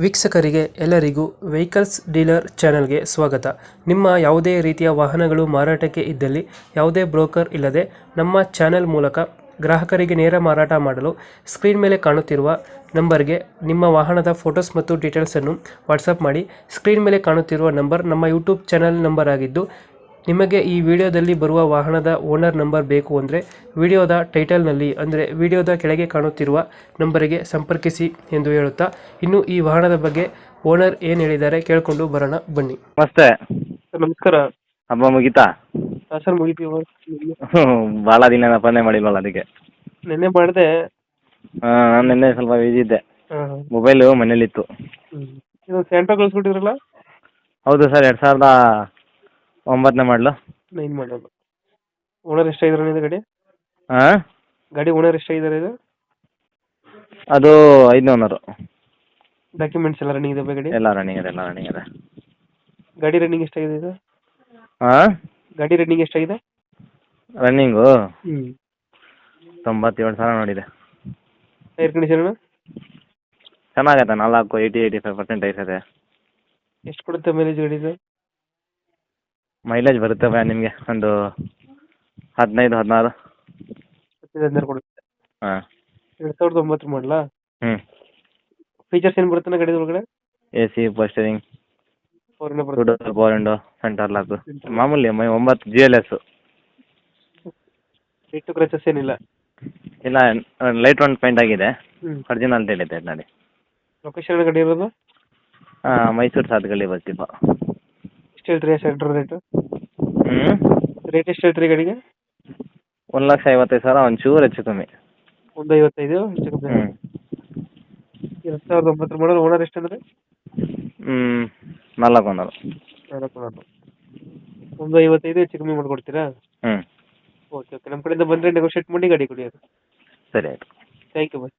ವೀಕ್ಷಕರಿಗೆ ಎಲ್ಲರಿಗೂ vehicles dealer ಚಾನೆಲ್ಗೆ ಸ್ವಾಗತ. ನಿಮ್ಮ ಯಾವುದೇ ರೀತಿಯ ವಾಹನಗಳು ಮಾರಾಟಕ್ಕೆ ಇದ್ದಲ್ಲಿ ಯಾವುದೇ ಬ್ರೋಕರ್ ಇಲ್ಲದೆ ನಮ್ಮ ಚಾನೆಲ್ ಮೂಲಕ ಗ್ರಾಹಕರಿಗೆ ನೇರ ಮಾರಾಟ ಮಾಡಲು ಸ್ಕ್ರೀನ್ ಮೇಲೆ ಕಾಣುತ್ತಿರುವ ನಂಬರ್ಗೆ ನಿಮ್ಮ ವಾಹನದ ಫೋಟೋಸ್ ಮತ್ತು ಡೀಟೇಲ್ಸನ್ನು ವಾಟ್ಸಪ್ ಮಾಡಿ. ಸ್ಕ್ರೀನ್ ಮೇಲೆ ಕಾಣುತ್ತಿರುವ ನಂಬರ್ ನಮ್ಮ ಯೂಟ್ಯೂಬ್ ಚಾನೆಲ್ ನಂಬರ್ ಆಗಿದ್ದು, ನಿಮಗೆ ಈ ವಿಡಿಯೋದಲ್ಲಿ ಬರುವ ವಾಹನದ ಓನರ್ ನಂಬರ್ ಬೇಕು ಅಂದರೆ ವಿಡಿಯೋದ ಟೈಟಲ್ನಲ್ಲಿ ಅಂದರೆ ವಿಡಿಯೋದ ಕೆಳಗೆ ಕಾಣುತ್ತಿರುವ ನಂಬರಿಗೆ ಸಂಪರ್ಕಿಸಿ ಎಂದು ಹೇಳುತ್ತಾ, ಇನ್ನು ಈ ವಾಹನದ ಬಗ್ಗೆ ಓನರ್ ಏನು ಹೇಳಿದ್ದಾರೆ ಕೇಳಿಕೊಂಡು ಬರೋಣ ಬನ್ನಿ. ನಮಸ್ತೆ. ಸರ್ ನಮಸ್ಕಾರ. ಹಬ್ಬ ಮುಗೀತಾ? ಸರ್ ಮುಗಿತೀವಿ. ಭಾಳ ದಿನ ಫೋನೇ ಮಾಡಿಲ್ವಲ್ಲ ಅದಕ್ಕೆ. ನಿನ್ನೆ ಮಾಡಿದೆ. ನಾನು ನಿನ್ನೆ ಸ್ವಲ್ಪ ಬಿಜಿ ಇದ್ದೆ. ಹಾಂ. ಮೊಬೈಲು ಮನೇಲಿತ್ತು. ಇದು ಸ್ಯಾಂಟ್ರಾ ಕಳಿಸ್ಬಿಟ್ಟಿದ್ರಲ್ಲ? ಹೌದು ಸರ್, 2009 ಮಾಡಲು. 9 ಮಾಡೋದು. ಓನರ್ ಎಷ್ಟಾಗಿದ್ದಾರೆ ಇದು ಗಾಡಿ? ಹಾಂ, ಗಾಡಿ ಓನರ್ ಎಷ್ಟಾಗಿದ್ದಾರೆ ಇದು? ಅದು 500. ಡಾಕ್ಯುಮೆಂಟ್ಸ್ ಎಲ್ಲ ರನ್ನಿಂಗ್ ಇದೆ ಗಾಡಿ? ಎಲ್ಲ ರನ್ನಿಂಗ್ ಇದೆ. ಗಾಡಿ ರನ್ನಿಂಗ್ ಎಷ್ಟಾಗಿದೆ ಇದು? ಹಾಂ, ಗಾಡಿ ರನ್ನಿಂಗ್ ಎಷ್ಟಾಗಿದೆ? ರನ್ನಿಂಗು 97,000 ನೋಡಿದೆ. ಟೈರ್ ಕಂಡೀಷನ್ ಚೆನ್ನಾಗೈತೆ. 85% ಟೈರ್ಸ್ ಇದೆ. ಎಷ್ಟು ಕೊಡುತ್ತೆ ಮೈಲೇಜ್ ಗಾಡಿ ಇದು? ಮೈಲೇಜ್ ಬರುತ್ತೆ ನಿಮಗೆ ಒಂದು 15-16. 16 ಕೊಡುತ್ತೆ. ಹಾಂ. 2009 ಮಾಡಲಾ? ಹ್ಞೂ. ಫೀಚರ್ಸ್ ಏನು ಬರುತ್ತೆ ಗಾಡಿ ಒಳಗಡೆ? AC, ಪವರ್ ಸ್ಟೀರಿಂಗ್, 4 ಬರುತ್ತೆ. ಪವರ್ ವಿಂಡೋ, ಸೆಂಟರ್ ಲಾಕ್, ಮಾಮೂಲಿ 9 GLS. ಏಟು ಕ್ರಚಸ್ ಏನಿಲ್ಲ? ಇಲ್ಲ, ಲೈಟ್ ಒಂದು ಪೇಂಟ್ ಆಗಿದೆ. ಹ್ಞೂ. ಒರಿಜಿನಾಲಿಟಿ ಇದೆ ನೋಡಿ. ಲೊಕೇಶನ್ ಗಾಡಿ ಇರೋದು? ಮೈಸೂರು ಸಾತ್ಗಳ್ಳಿ ಬರ್ತೀಪ. ಎಷ್ಟು ಹೇಳ್ತೀರಿ ಸೆಂಟ್ರ್ ರೇಟು? ಹ್ಞೂ. ರೇಟ್ ಎಷ್ಟು ಹೇಳ್ತೀರಿ ಗಾಡಿಗೆ? 1,55,000, ಒಂಚೂರು ಹೆಚ್ಚು ಕಮ್ಮಿ. 1,55 ಹೆಚ್ಚು ಕಮ್ಮಿ. ಹ್ಞೂ. 2009 ಮಾಡಲ್. ಓನರ್ ಎಷ್ಟು ಅಂದರೆ? 4 ಓನರು. 4 ಓನರ್. 1,55 ಹೆಚ್ಚು ಕಮ್ಮಿ ಮಾಡಿಕೊಡ್ತೀರಾ? ಹ್ಞೂ. ಓಕೆ. ನಮ್ಮ ಕಡೆಯಿಂದ ಬಂದರೆ ನೆಗೋಷಿಯೇಟ್ ಮಾಡಿ ಗಾಡಿ ಕೊಡಿ. ಅದು ಸರಿ ಆಯಿತು. Thank you bye.